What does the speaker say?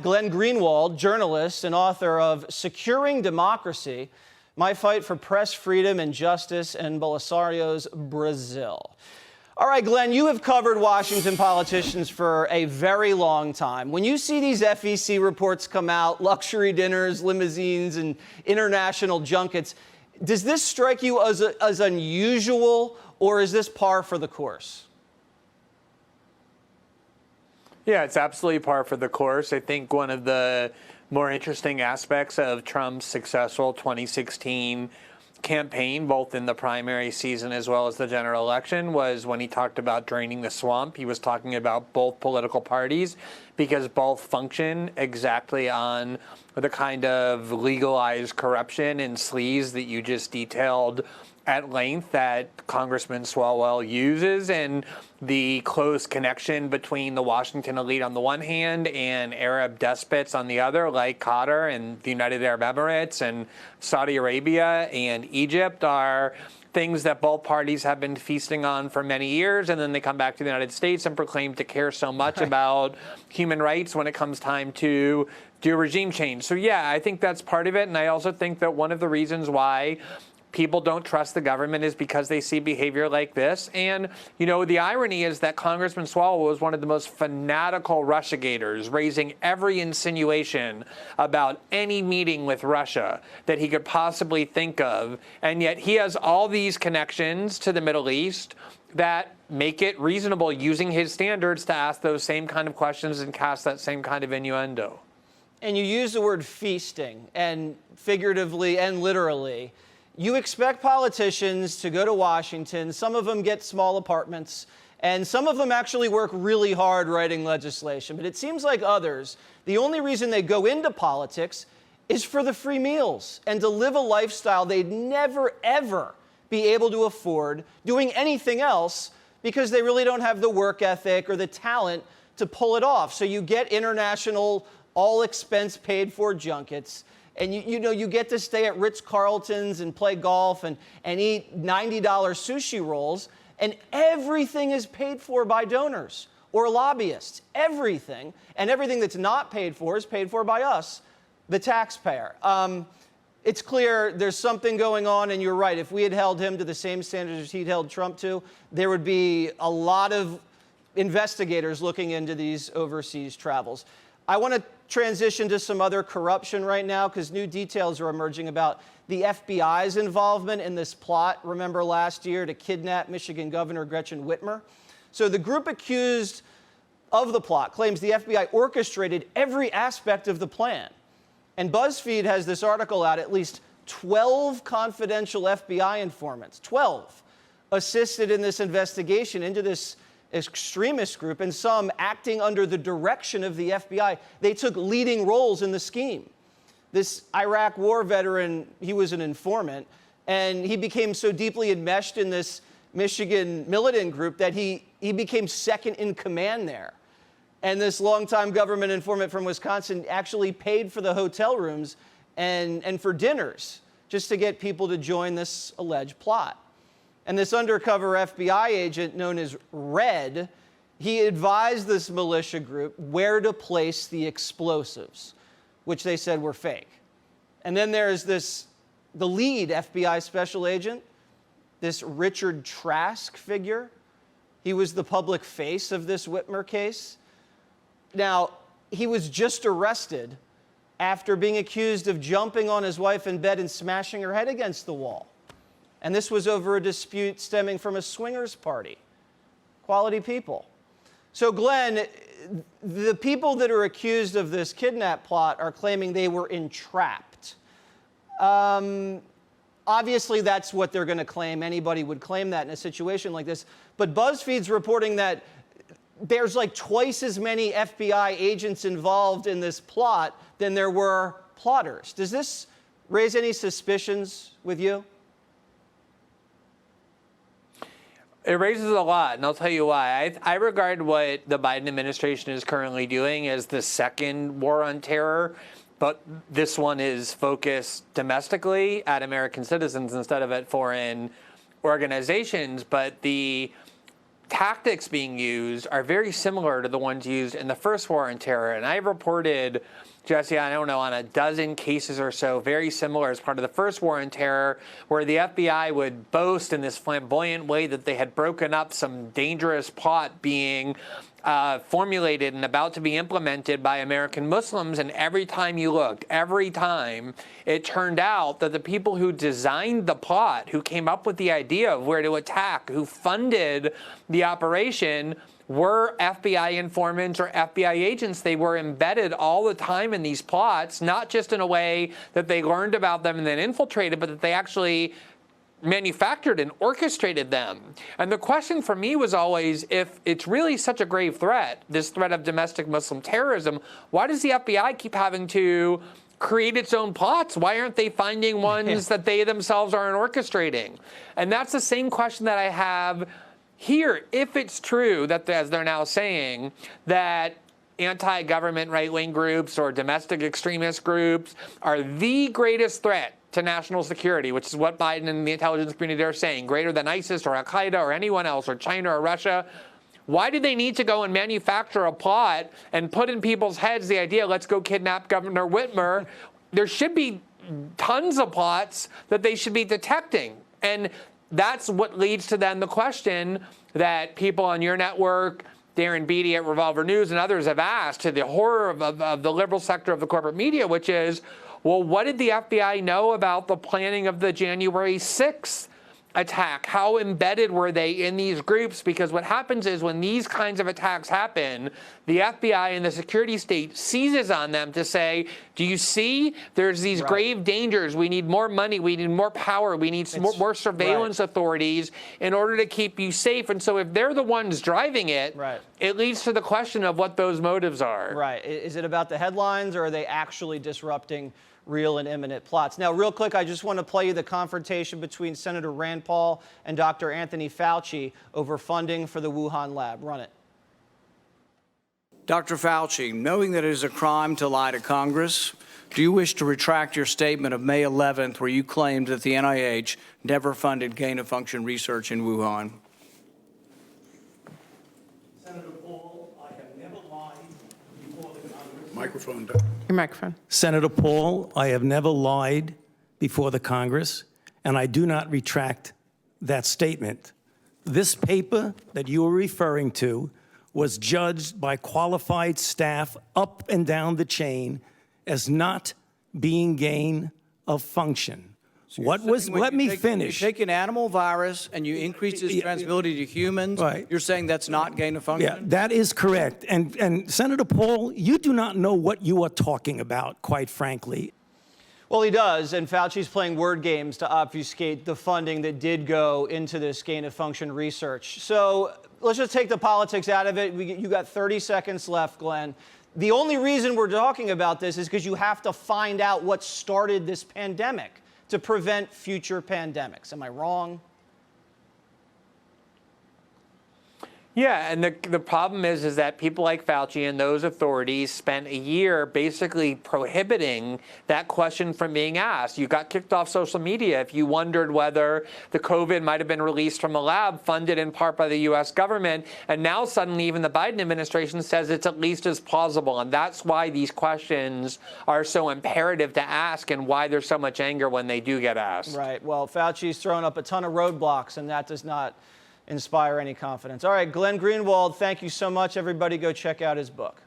Glenn Greenwald, journalist and author of Securing Democracy, My Fight for Press Freedom and Justice in Bolsonaro's Brazil. All right, Glenn, you have covered Washington politicians for a very long time. When you see these FEC reports come out, luxury dinners, limousines, and international junkets, does this strike you as unusual, or is this par for the course? Yeah, it's absolutely par for the course. I think one of the more interesting aspects of Trump's successful 2016 campaign, both in the primary season as well as the general election, was when he talked about draining the swamp. He was talking about both political parties because both function exactly on the kind of legalized corruption and sleaze that you just detailed at length that Congressman Swalwell uses, and the close connection between the Washington elite on the one hand and Arab despots on the other, like Qatar and the United Arab Emirates and Saudi Arabia and Egypt, are things that both parties have been feasting on for many years, and then they come back to the United States and proclaim to care so much about human rights when it comes time to do regime change. So yeah, I think that's part of it, and I also think that one of the reasons why people don't trust the government is because they see behavior like this. And, you know, the irony is that Congressman Swalwell was one of the most fanatical Russiagators, raising every insinuation about any meeting with Russia that he could possibly think of. And yet he has all these connections to the Middle East that make it reasonable, using his standards, to ask those same kind of questions and cast that same kind of innuendo. And you use the word feasting, and figuratively and literally. You expect politicians to go to Washington. Some of them get small apartments, and some of them actually work really hard writing legislation. But it seems like others, the only reason they go into politics is for the free meals and to live a lifestyle they'd never, ever be able to afford doing anything else, because they really don't have the work ethic or the talent to pull it off. So you get international, all expense paid for junkets. And you get to stay at Ritz-Carltons and play golf and eat $90 sushi rolls, and everything is paid for by donors or lobbyists. Everything. And everything that's not paid for is paid for by us, the taxpayer. It's clear there's something going on, and you're right. If we had held him to the same standards as he'd held Trump to, there would be a lot of investigators looking into these overseas travels. I want to transition to some other corruption right now, because new details are emerging about the FBI's involvement in this plot, remember last year, to kidnap Michigan Governor Gretchen Whitmer. So the group accused of the plot claims the FBI orchestrated every aspect of the plan. And BuzzFeed has this article out: at least 12 confidential FBI informants, 12, assisted in this investigation into this extremist group, and some acting under the direction of the FBI. They took leading roles in the scheme. This Iraq war veteran, he was an informant, and he became so deeply enmeshed in this Michigan militant group that he became second in command there. And this longtime government informant from Wisconsin actually paid for the hotel rooms and for dinners just to get people to join this alleged plot. And this undercover FBI agent known as Red, he advised this militia group where to place the explosives, which they said were fake. And then there's the lead FBI special agent, this Richard Trask figure. He was the public face of this Whitmer case. Now, he was just arrested after being accused of jumping on his wife in bed and smashing her head against the wall. And this was over a dispute stemming from a swingers party. Quality people. So, Glenn, the people that are accused of this kidnap plot are claiming they were entrapped. Obviously, that's what they're going to claim. Anybody would claim that in a situation like this. But BuzzFeed's reporting that there's like twice as many FBI agents involved in this plot than there were plotters. Does this raise any suspicions with you? It raises a lot, and I'll tell you why. I regard what the Biden administration is currently doing as the second war on terror, but this one is focused domestically at American citizens instead of at foreign organizations. But the tactics being used are very similar to the ones used in the first war on terror. And I've reported, Jesse, I don't know, on a dozen cases or so, very similar as part of the first war on terror, where the FBI would boast in this flamboyant way that they had broken up some dangerous plot being formulated and about to be implemented by American Muslims. And every time you looked, every time, it turned out that the people who designed the plot, who came up with the idea of where to attack, who funded the operation, were FBI informants or FBI agents. They were embedded all the time in these plots, not just in a way that they learned about them and then infiltrated, but that they actually manufactured and orchestrated them. And the question for me was always, if it's really such a grave threat, this threat of domestic Muslim terrorism, why does the FBI keep having to create its own plots? Why aren't they finding ones that they themselves aren't orchestrating? And that's the same question that I have here. If it's true that, as they're now saying, that anti-government right-wing groups or domestic extremist groups are the greatest threat to national security, which is what Biden and the intelligence community are saying, greater than ISIS or Al-Qaeda or anyone else or China or Russia, why do they need to go and manufacture a plot and put in people's heads the idea, let's go kidnap Governor Whitmer? There should be tons of plots that they should be detecting. And that's what leads to then the question that people on your network, Darren Beattie at Revolver News, and others have asked, to the horror of the liberal sector of the corporate media, which is, well, what did the FBI know about the planning of the January 6th attack? How embedded were they in these groups? Because what happens is when these kinds of attacks happen, the FBI and the security state seizes on them to say, do you see? There's these grave dangers. We need more money. We need more power. We need more surveillance authorities in order to keep you safe. And so if they're the ones driving it, it leads to the question of what those motives are. Right. Is it about the headlines, or are they actually disrupting real and imminent plots? Now, real quick, I just want to play you the confrontation between Senator Rand Paul and Dr. Anthony Fauci over funding for the Wuhan lab. Run it. Dr. Fauci, knowing that it is a crime to lie to Congress, do you wish to retract your statement of May 11th where you claimed that the NIH never funded gain-of-function research in Wuhan? Senator Paul, I have never lied before the Congress. Microphone. Your microphone. Senator Paul, I have never lied before the Congress, and I do not retract that statement. This paper that you are referring to was judged by qualified staff up and down the chain as not being gain of function. Let me finish. You take an animal virus and you increase its transmissibility to humans. Right. You're saying that's not gain of function? Yeah, that is correct. And Senator Paul, you do not know what you are talking about, quite frankly. Well, he does, and Fauci's playing word games to obfuscate the funding that did go into this gain-of-function research. So let's just take the politics out of it. You got 30 seconds left, Glenn. The only reason we're talking about this is because you have to find out what started this pandemic to prevent future pandemics. Am I wrong? Yeah, and the problem is that people like Fauci and those authorities spent a year basically prohibiting that question from being asked. You got kicked off social media if you wondered whether the COVID might have been released from a lab funded in part by the U.S. government. And now suddenly even the Biden administration says it's at least as plausible. And that's why these questions are so imperative to ask and why there's so much anger when they do get asked. Right. Well, Fauci's thrown up a ton of roadblocks, and that does not inspire any confidence. All right, Glenn Greenwald, thank you so much. Everybody go check out his book.